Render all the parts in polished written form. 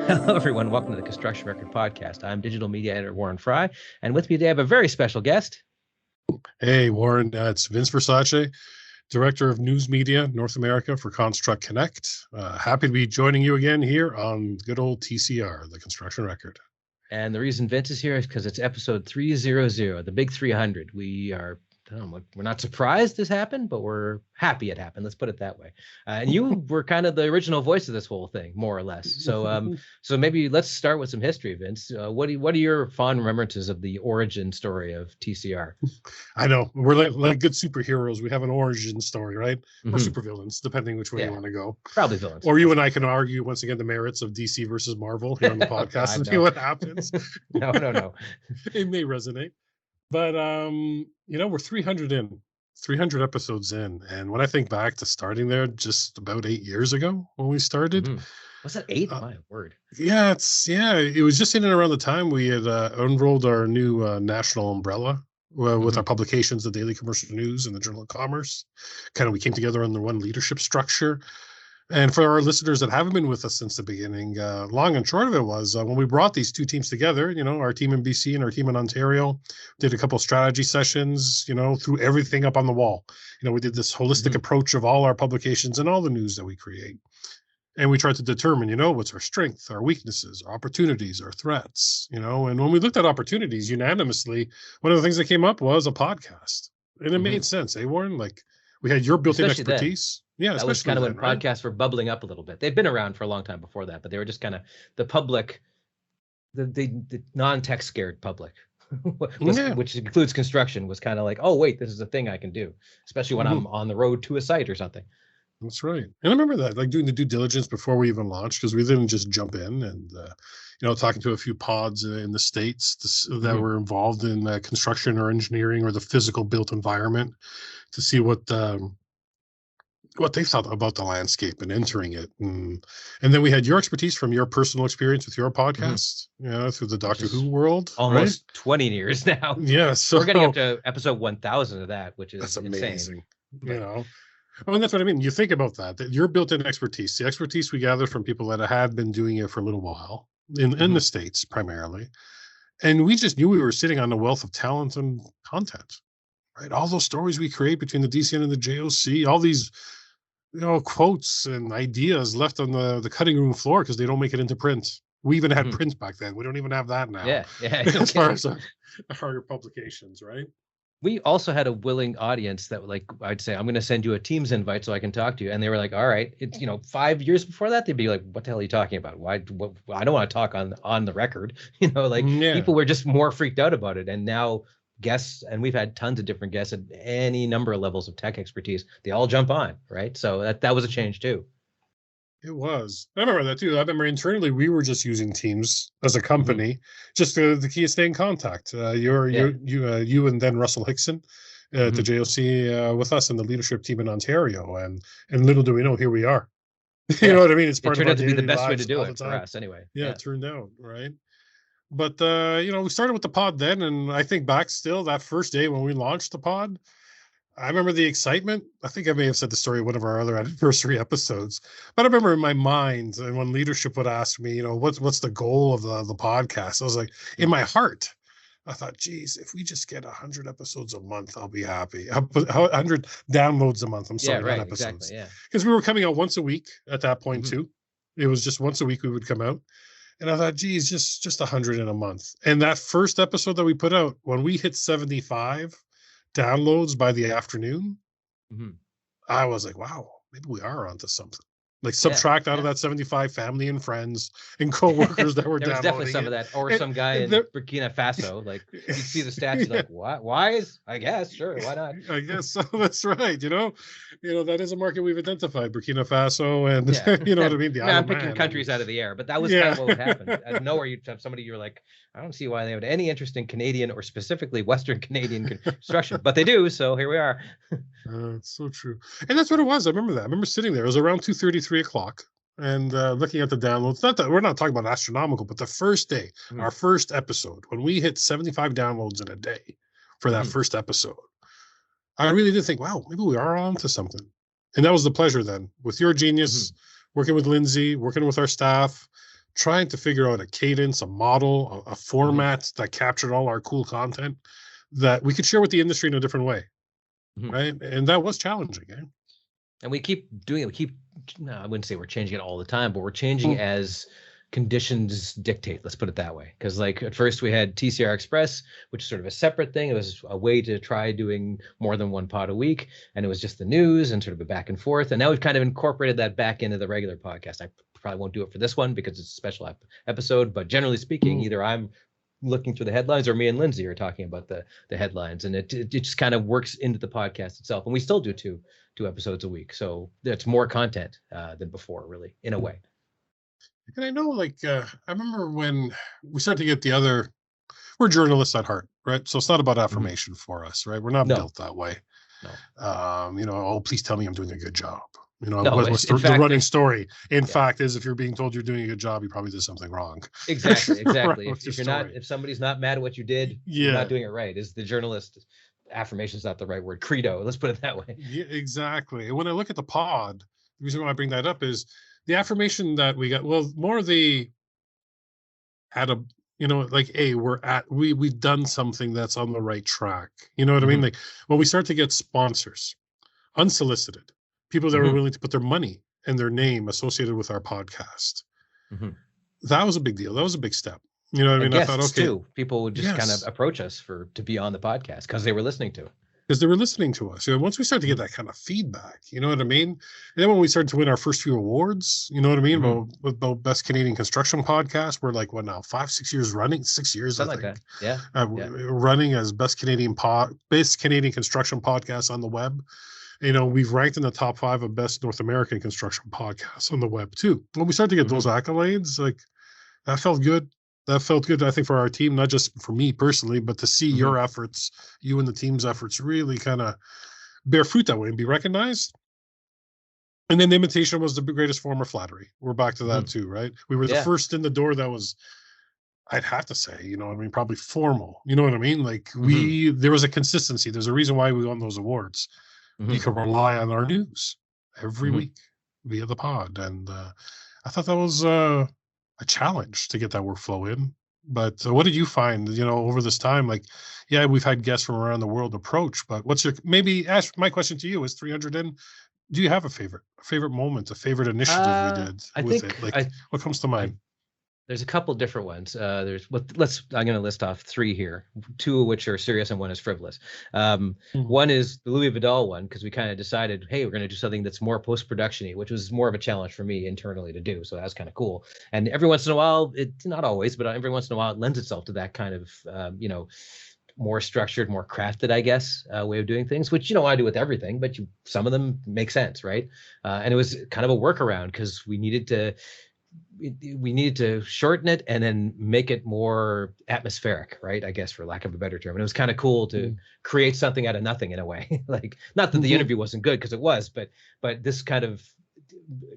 Hello, everyone. Welcome to the Construction Record Podcast. I'm digital media editor Warren Fey, and with me today I have a very special guest. Hey, Warren, it's Vince Versace, Director of News Media North America for ConstructConnect. Happy to be joining you again here on good old TCR, the Construction Record. And the reason Vince is here is because it's episode 300, the big 300. We're not surprised this happened, but we're happy it happened. Let's put it that way. And you were kind of the original voice of this whole thing, more or less. So maybe let's start with some history, Vince. What are your fond remembrances of the origin story of TCR? I know we're like good superheroes. We have an origin story, right? Or supervillains, depending which way you want to go. Probably villains. Or you and I can argue once again the merits of DC versus Marvel here on the podcast and see what happens. No. It may resonate. But, we're 300 episodes in. And when I think back to starting there just about 8 years ago when we started. Was that 8? My word. Yeah, it was just in and around the time we had unrolled our new national umbrella with our publications, the Daily Commercial News and the Journal of Commerce. We came together under one leadership structure. And for our listeners that haven't been with us since the beginning, long and short of it was when we brought these two teams together, our team in BC and our team in Ontario, did a couple of strategy sessions, threw everything up on the wall. We did this holistic approach of all our publications and all the news that we create. And we tried to determine, what's our strength, our weaknesses, our opportunities, our threats, and when we looked at opportunities unanimously, one of the things that came up was a podcast. And it made sense, Warren? Like we had your built-in expertise. Yeah, that was kind of when podcasts were bubbling up a little bit. They've been around for a long time before that, but they were just kind of the public, the non-tech scared public, which includes construction, was kind of like, oh, wait, this is a thing I can do, especially when I'm on the road to a site or something. That's right. And I remember that, like doing the due diligence before we even launched, because we didn't just jump in and, talking to a few pods in the States that were involved in construction or engineering or the physical built environment to see what they thought about the landscape and entering it. And then we had your expertise from your personal experience with your podcast, through the Doctor Who world. Almost 20 years now. Yeah. So we're getting up to episode 1000 of that, which is that's amazing. Insane. That's what I mean. You think about that your built-in expertise, the expertise we gathered from people that had been doing it for a little while in the States primarily. And we just knew we were sitting on a wealth of talent and content, right? All those stories we create between the DCN and the JOC, all these quotes and ideas left on the cutting room floor because they don't make it into print. We even had print back then. We don't even have that now. Yeah. As far as our publications, right? We also had a willing audience that, like, I'd say, I'm going to send you a Teams invite so I can talk to you. And they were like, all right. It's, 5 years before that, they'd be like, what the hell are you talking about? I don't want to talk on the record. People were just more freaked out about it. And now guests, and we've had tons of different guests at any number of levels of tech expertise, they all jump on, right? So that was a change too. It was. I remember that too. I remember internally we were just using Teams as a company, just the key is stay in contact. You and then Russell Hickson at the JOC with us and the leadership team in Ontario, and little do we know, here we are. You know what I mean? It's part it turned of out to be the best way to do it for us anyway. Yeah, it turned out, right? But, we started with the pod then, and I think back still that first day when we launched the pod, I remember the excitement. I think I may have said the story in one of our other anniversary episodes, but I remember in my mind, and when leadership would ask me, what's the goal of the podcast? I was like, in my heart, I thought, geez, if we just get 100 episodes a month, I'll be happy. 100 downloads a month. I'm sorry, not episodes. Exactly, because we were coming out once a week at that point too. It was just once a week we would come out. And I thought, geez, just 100 in a month. And that first episode that we put out, when we hit 75 downloads by the afternoon, I was like, wow, maybe we are onto something. Like subtract out of that 75 family and friends and coworkers that were there was definitely some of that, or some guy in Burkina Faso. Like you see the stats, you're like, what? Why is? I guess, sure, why not? I guess so. That's right. That is a market we've identified, Burkina Faso, and you know what I mean. I'm picking countries out of the air, but that was kind of what would happen. Out of nowhere, you'd have somebody. You're like, I don't see why they have any interest in Canadian or specifically Western Canadian construction, but they do. So here we are. It's so true, and that's what it was. I remember that. I remember sitting there. It was around 2:30, 3 o'clock, and looking at the downloads. Not that we're not talking about astronomical, but the first day, our first episode, when we hit 75 downloads in a day for that first episode, I really did think, wow, maybe we are on to something. And that was the pleasure then with your genius, working with Lindsay, working with our staff, trying to figure out a cadence, a model, a format that captured all our cool content that we could share with the industry in a different way, right? And that was challenging. Eh? And we keep doing it. We keep, no, I wouldn't say we're changing it all the time, but we're changing as conditions dictate. Let's put it that way. Because like at first we had TCR Express, which is sort of a separate thing. It was a way to try doing more than one pod a week. And it was just the news and sort of a back and forth. And now we've kind of incorporated that back into the regular podcast. I probably won't do it for this one because it's a special episode. But generally speaking, either I'm looking through the headlines or me and Lindsay are talking about the headlines. And it just kind of works into the podcast itself. And we still do two episodes a week. So it's more content than before, really, in a way. And I know, like, I remember when we started to get we're journalists at heart, right? So it's not about affirmation for us, right? We're not built that way. No. You know, oh, please tell me I'm doing a good job. You know, No, what's the running story? In fact, is if you're being told you're doing a good job, you probably did something wrong. Exactly. Right, if somebody's not mad at what you did, you're not doing it right. Is the journalist affirmation is not the right word. Credo. Let's put it that way. Yeah, exactly. And when I look at the pod, the reason why I bring that up is the affirmation that we got. Well, more the you know, like, hey, we've done something that's on the right track. You know what I mean? Like when we start to get sponsors, unsolicited, people that were willing to put their money and their name associated with our podcast. That was a big deal. That was a big step. You know what I mean? I thought, okay, too. People would just kind of approach us to be on the podcast because they were listening to it. Because they were listening to us. You know, once we started to get that kind of feedback, you know what I mean? And then when we started to win our first few awards, you know what I mean? About Best Canadian Construction Podcast, we're like, what now, 5-6 years running? 6 years, something I think. Like that. Yeah. Running as Best Canadian Construction Podcast on the web. You know, we've ranked in the top 5 of Best North American Construction Podcasts on the web too. When we started to get those accolades, like, that felt good. That felt good, I think, for our team, not just for me personally, but to see your efforts, you and the team's efforts really kind of bear fruit that way and be recognized. And then imitation was the greatest form of flattery. We're back to that too, right? We were the first in the door that was, I'd have to say, you know what I mean, probably formal. You know what I mean? Like there was a consistency. There's a reason why we won those awards. You can rely on our news every week via the pod. And I thought that was a challenge to get that workflow in. But what did you find, you know, over this time? Like, yeah, we've had guests from around the world approach, but my question to you is 300 in, do you have a favorite moment, a favorite initiative we did what comes to mind? There's a couple different ones. I'm going to list off 3 here, 2 of which are serious and 1 is frivolous. One is the Luis Vidal one, because we kind of decided, hey, we're going to do something that's more post-production-y, which was more of a challenge for me internally to do. So that was kind of cool. And every once in a while, not always, but every once in a while, it lends itself to that kind of, you know, more structured, more crafted, I guess, way of doing things, which, you know, I do with everything, but some of them make sense, right? And it was kind of a workaround because we needed to shorten it and then make it more atmospheric, right? I guess, for lack of a better term. And it was kind of cool to create something out of nothing in a way. Like, not that the interview wasn't good, because it was, but this kind of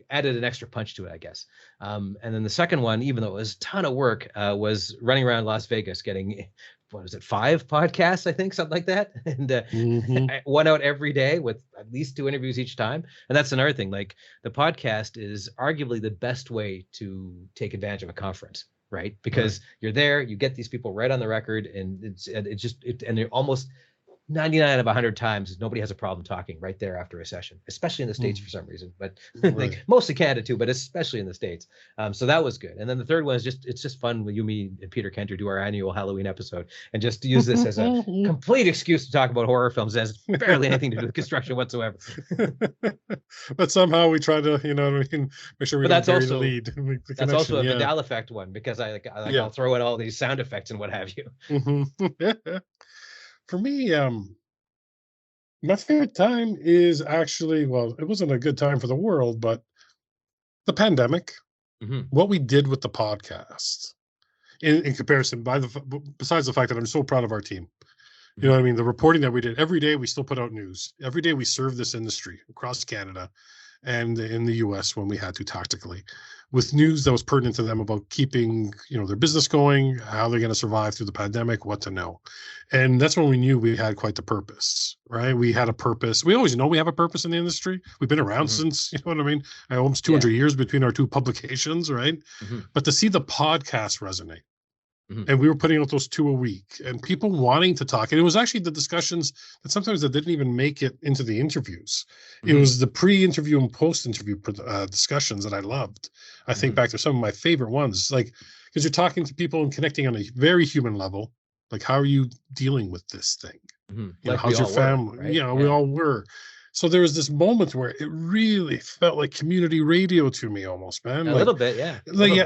added an extra punch to it, I guess. And then the second one, even though it was a ton of work, was running around Las Vegas getting, 5 podcasts, I think, something like that. And one out every day with at least 2 interviews each time. And that's another thing. Like, the podcast is arguably the best way to take advantage of a conference, right? Because you're there, you get these people right on the record, and and they're almost 99 out of 100 times, nobody has a problem talking right there after a session, especially in the States for some reason, but like mostly Canada too, but especially in the States. So that was good. And then the third one is it's just fun when me and Peter Kenter do our annual Halloween episode and just use this as a complete excuse to talk about horror films that has barely anything to do with construction whatsoever. But somehow we try to, you know what I mean, make sure we don't bury the lead. That's also a Vidal effect one, because I'll throw in all these sound effects and what have you. For me, my favorite time is actually, well, it wasn't a good time for the world, but the pandemic, what we did with the podcast in comparison, besides the fact that I'm so proud of our team. You know what I mean? The reporting that we did every day, we still put out news. Every day we serve this industry across Canada. and in the US when we had to tactically, with news that was pertinent to them about keeping, their business going, how they're going to survive through the pandemic, what to know. And that's when we knew we had quite the purpose, right? We had a purpose. We always know we have a purpose in the industry. We've been around since, you know what I mean? Almost 200 years between our two publications, right? But to see the podcast resonate, and we were putting out those 2 a week, and people wanting to talk. And it was actually the discussions that sometimes that didn't even make it into the interviews. It was the pre-interview and post-interview discussions that I loved. I think back to some of my favorite ones, like, because you're talking to people and connecting on a very human level. Like, how are you dealing with this thing? Like how's your family? Right? We all were. So there was this moment where it really felt like community radio to me, almost, man. A little bit, yeah.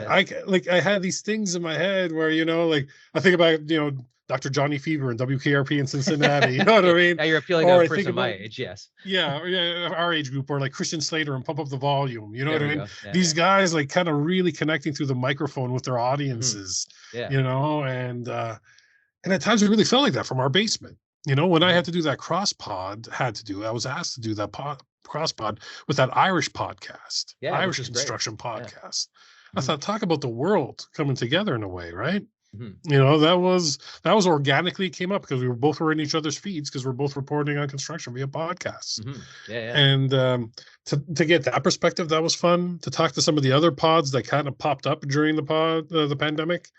I had these things in my head where, I think about, Dr. Johnny Fever and WKRP in Cincinnati. You know what I mean? Yeah, you're appealing to a person my age, yes. Yeah, our age group, or like Christian Slater and Pump Up the Volume. You know what I mean? Yeah, these guys like kind of really connecting through the microphone with their audiences. And at times it really felt like that from our basement. When I had to do that I was asked to do that cross pod with that Irish podcast, Irish construction podcast. I thought, talk about the world coming together in a way, right? That was organically came up because we were in each other's feeds because we're both reporting on construction via podcasts. And to get that perspective, that was fun. To talk to some of the other pods that kind of popped up during the pandemic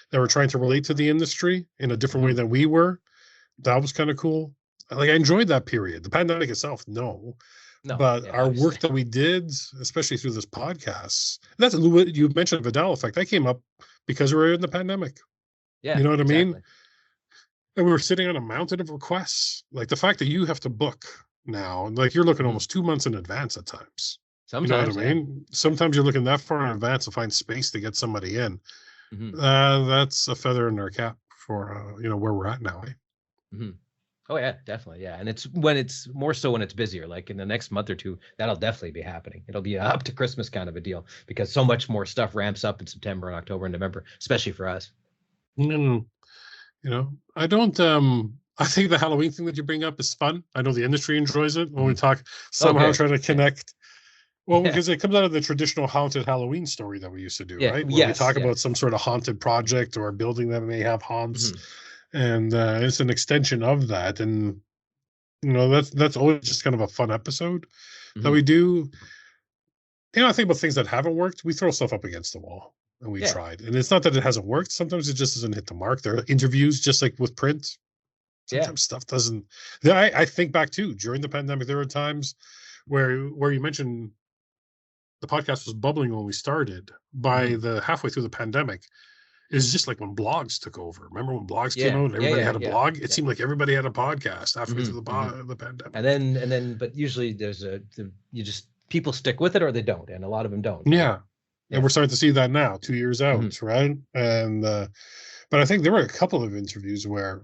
that were trying to relate to the industry in a different way than we were. That was kind of cool. Like, I enjoyed that period. The pandemic itself, no. But our work that we did, especially through this podcast, that's you mentioned Vidal effect. That came up because we were in the pandemic. Yeah, you know what I mean? And we were sitting on a mountain of requests. Like, the fact that you have to book now, like, you're looking almost 2 months in advance at times. Sometimes, you know what I mean? Sometimes you're looking that far in advance to find space to get somebody in. That's a feather in our cap for where we're at now. Oh yeah, definitely. Yeah. And it's more so when it's busier, like in the next month or two, that'll definitely be happening. It'll be up to Christmas kind of a deal because so much more stuff ramps up in September and October and November, especially for us. I don't, I think the Halloween thing that you bring up is fun. I know the industry enjoys it when we talk somehow trying to connect. Well, because it comes out of the traditional haunted Halloween story that we used to do, right? Where we talk about some sort of haunted project or a building that may have haunts. And it's an extension of that. And, that's always just kind of a fun episode that we do. I think about things that haven't worked. We throw stuff up against the wall and we tried. And it's not that it hasn't worked. Sometimes it just doesn't hit the mark. There are interviews, just like with print. Sometimes stuff doesn't. I think back too, during the pandemic, there were times where you mentioned the podcast was bubbling when we started. By the halfway through the pandemic, it's just like when blogs took over. Remember when blogs came out and everybody had a blog? It seemed like everybody had a podcast halfway through the pandemic. And then, but usually people stick with it or they don't, and a lot of them don't. Yeah. And we're starting to see that now, 2 years out, right? And but I think there were a couple of interviews where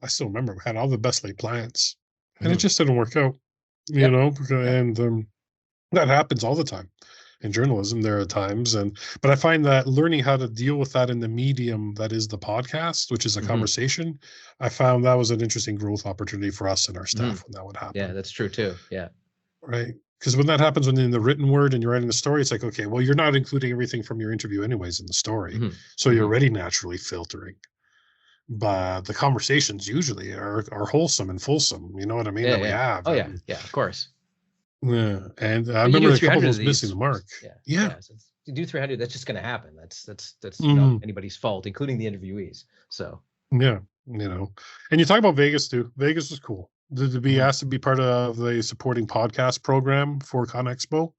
I still remember we had all the best laid plans, and it just didn't work out, and that happens all the time in journalism. There are times, but I find that learning how to deal with that in the medium that is the podcast, which is a conversation, I found that was an interesting growth opportunity for us and our staff when that would happen. Yeah, that's true too. Yeah. Right. Because when that happens, when in the written word and you're writing the story, it's like, okay, well, you're not including everything from your interview anyways in the story. So you're already naturally filtering. But the conversations usually are wholesome and fulsome. You know what I mean? That we have. Oh, yeah. Yeah, of course. Yeah. And I remember a couple was missing the mark. Yeah. So you do 300, that's just going to happen. That's not anybody's fault, including the interviewees. So. Yeah. And you talk about Vegas too. Vegas was cool. To be asked to be part of the supporting podcast program for ConExpo.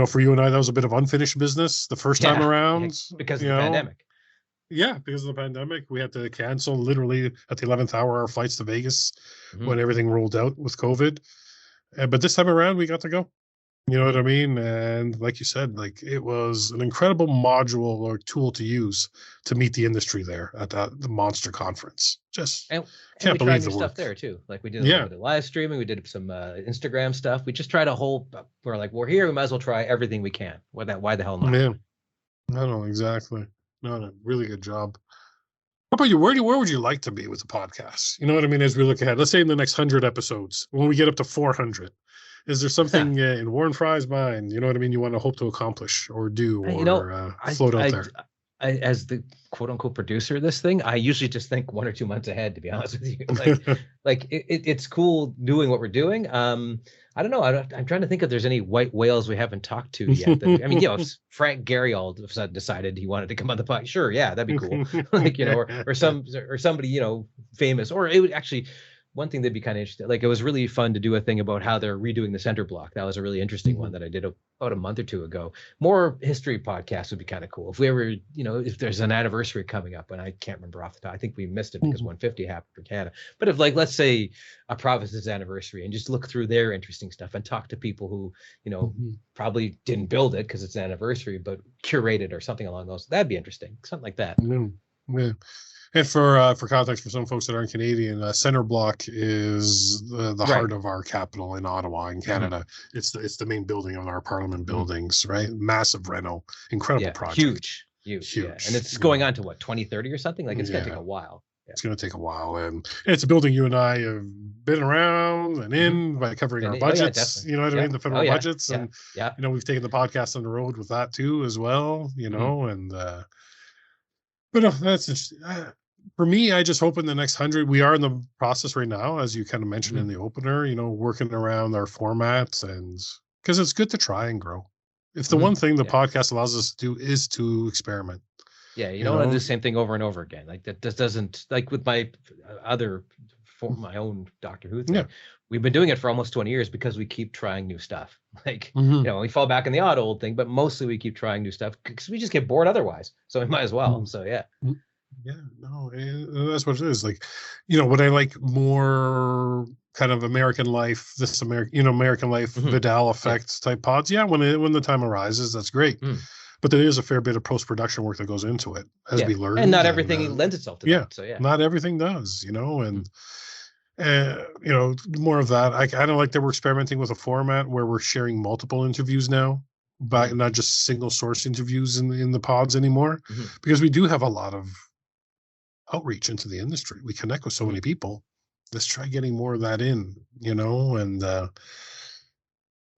For you and I, that was a bit of unfinished business the first time around. Because of the pandemic. Yeah, because of the pandemic. We had to cancel literally at the 11th hour our flights to Vegas when everything rolled out with COVID. But this time around, we got to go. You know what I mean? And like you said, like it was an incredible module or tool to use to meet the industry there at the Monster Conference. Just can't believe the work. Stuff there too. Like we did a little bit of live streaming. We did some Instagram stuff. We just tried we're like, we're here. We might as well try everything we can. Why the hell not? Yeah. No, exactly. No, really good job. How about you? Where would you like to be with the podcast? You know what I mean? As we look ahead, let's say in the next 100 episodes, when we get up to 400, Is there something in Warren Fry's mind, you know what I mean, you want to hope to accomplish or do or float out there? As the quote unquote producer of this thing, I usually just think 1 or 2 months ahead, to be honest with you. Like it's cool doing what we're doing. I don't know. I'm trying to think if there's any white whales we haven't talked to yet. I mean, if Frank Gehry all of a sudden decided he wanted to come on the podcast, sure, yeah, that'd be cool. Like, or somebody, famous, or it would actually. One thing that'd be kind of interesting, like it was really fun to do a thing about how they're redoing the center block. That was a really interesting one that I did about a month or two ago. More history podcasts would be kind of cool. If we ever, if there's an anniversary coming up, and I can't remember off the top, I think we missed it because 150 happened for Canada. But if, like, let's say a province's anniversary, and just look through their interesting stuff and talk to people who, probably didn't build it because it's an anniversary, but curated or something along those, that'd be interesting. Something like that. Yeah. And for context, for some folks that aren't Canadian, Center Block is the heart of our capital in Ottawa, in Canada. It's the main building of our Parliament buildings, right? Massive reno, incredible project. Huge. Yeah. And it's going on to what, 2030 or something? Like, it's going to take a while. Yeah. It's going to take a while, and it's a building you and I have been around and in by covering our budgets. You know what I mean? The federal budgets, and we've taken the podcast on the road with that too, as well. And but no, that's just, for me. I just hope in the next 100, we are in the process right now, as you kind of mentioned in the opener. Working around our formats, and because it's good to try and grow. If the one thing the podcast allows us to do is to experiment. Yeah, you don't want to do the same thing over and over again. Like that doesn't, like with my my own Doctor Who thing. Yeah. We've been doing it for almost 20 years because we keep trying new stuff. Like, we fall back in the old thing, but mostly we keep trying new stuff because we just get bored otherwise. So we might as well. So yeah. Yeah, no, that's what it is. Like, what I like more kind of American Life, American Life Vidal effect type pods. Yeah, when the time arises, that's great. But there is a fair bit of post-production work that goes into it, as we learn. And not everything lends itself to that. So not everything does, and more of that. I don't like that we're experimenting with a format where we're sharing multiple interviews now, but not just single source interviews in the pods anymore, because we do have a lot of outreach into the industry. We connect with so many people. Let's try getting more of that in, and I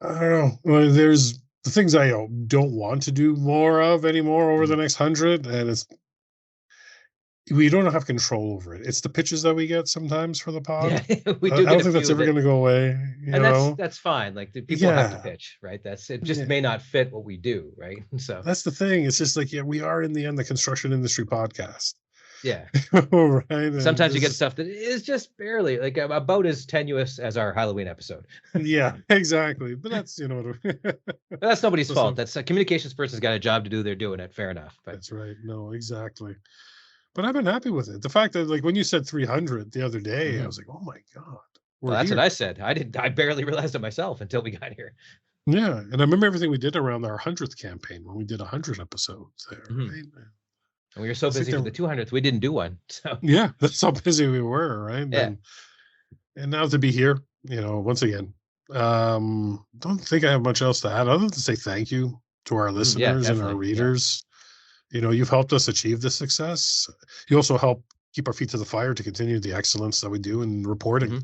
don't know. There's the things I don't want to do more of anymore over the next 100, and we don't have control over it. It's the pitches that we get sometimes for the pod. Yeah, we do. I don't think that's ever going to go away. That's fine. Like, the people have to pitch, right? It just may not fit what we do, right? So that's the thing. It's just like, we are in the end the construction industry podcast. Yeah. Right. Sometimes you get stuff that is just barely like about as tenuous as our Halloween episode. Yeah, exactly. But that's but that's nobody's fault. That's a communications person's got a job to do. They're doing it. Fair enough. But that's right. No, exactly. But I've been happy with it. The fact that, like, when you said 300 the other day, I was like, oh my God. Well, that's what I said. I barely realized it myself until we got here. Yeah. And I remember everything we did around our 100th campaign when we did 100 episodes there. Right? And we were so busy for the 200th, we didn't do one. So yeah, that's how busy we were, right? Yeah. And now to be here, once again, don't think I have much else to add other than to say thank you to our listeners and our readers. You've helped us achieve this success. You also help keep our feet to the fire to continue the excellence that we do in reporting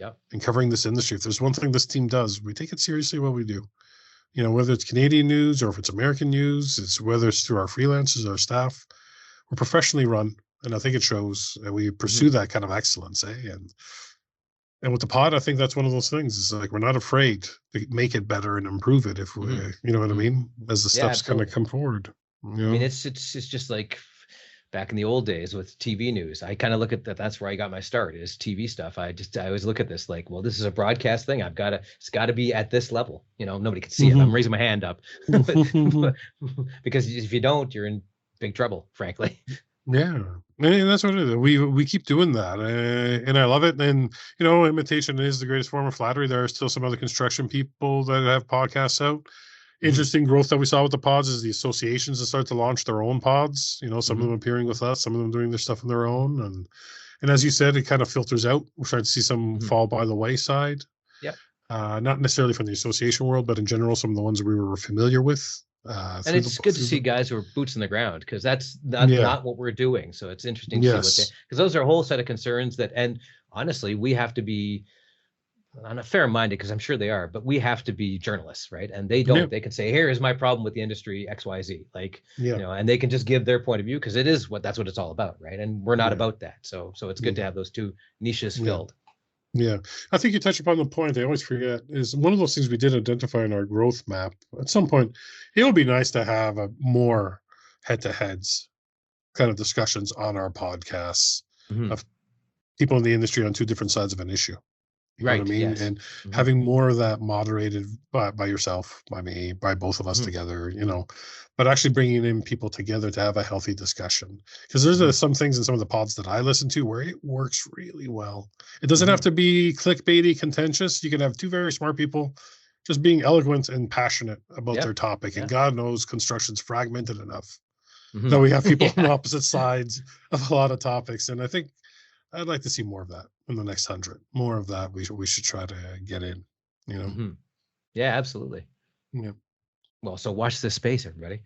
and covering this industry. If there's one thing this team does, we take it seriously what we do. Whether it's Canadian news or if it's American news, whether it's through our freelancers, our staff, we're professionally run, and I think it shows that we pursue that kind of excellence. And with the pod, I think that's one of those things. It's like, we're not afraid to make it better and improve it if we, you know what I mean, as the stuff's kind of come forward. I mean, it's just like back in the old days with TV news. I kind of look at that. That's where I got my start, is TV stuff. I always look at this like, well, this is a broadcast thing. It's got to be at this level. Nobody can see it. I'm raising my hand up because if you don't, you're in big trouble, frankly. Yeah, and that's what it is. We keep doing that, and I love it. And imitation is the greatest form of flattery. There are still some other construction people that have podcasts out. Interesting growth that we saw with the pods is the associations that start to launch their own pods. Some of them appearing with us, some of them doing their stuff on their own, and as you said, it kind of filters out. We're starting to see some fall by the wayside. Yeah, not necessarily from the association world, but in general, some of the ones that we were familiar with. And it's good to see guys who are boots on the ground, because that's not what we're doing. So it's interesting to see because those are a whole set of concerns and honestly, we have to be not fair-minded, because I'm sure they are, but we have to be journalists, right? And they Yeah, don't. They can say, here is my problem with the industry XYZ, like, yeah, and they can just give their point of view, because that's what it's all about, right? And we're not yeah, about that. So it's good to yeah, have those two niches yeah. filled. Yeah, I think you touch upon the point I always forget is one of those things we did identify in our growth map. At some point, it would be nice to have a more head-to-heads kind of discussions on our podcasts Mhm. of people in the industry on two different sides of an issue. You know what I Right. mean? Yes. And Hmm. having more of that moderated by yourself, by me, by both of us Hmm. together, but actually bringing in people together to have a healthy discussion. Because there's Hmm. some things in some of the pods that I listen to where it works really well. It doesn't have Hmm. to be clickbaity, contentious. You can have two very smart people just being eloquent and passionate about their Yep. topic. And Yeah. God knows construction's fragmented enough Hmm. that we have people on Yeah. opposite sides of a lot of topics. And I think I'd like to see more of that in the next 100. More of that we should try to get in. You know. Hmm. Yeah. Absolutely. Yeah. Well, so watch this space, everybody.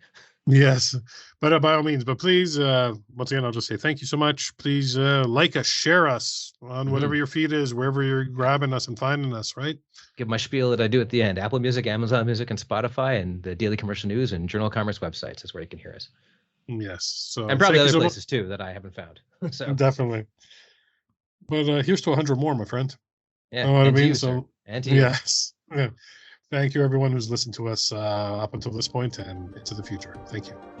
Yes, but by all means. But please, once again, I'll just say thank you so much. Please like us, share us on whatever Hmm. your feed is, wherever you're grabbing us and finding us. Right. Give my spiel that I do at the end. Apple Music, Amazon Music, and Spotify, and the Daily Commercial News and Journal of Commerce websites is where you can hear us, Yes. So and probably thank you other so much. places too that I haven't found. So Definitely. But here's to 100 more, my friend. yeah, Know what I and to mean? you, sir, So and to you. yes. Yeah. Thank you, everyone who's listened to us up until this point and into the future. Thank you.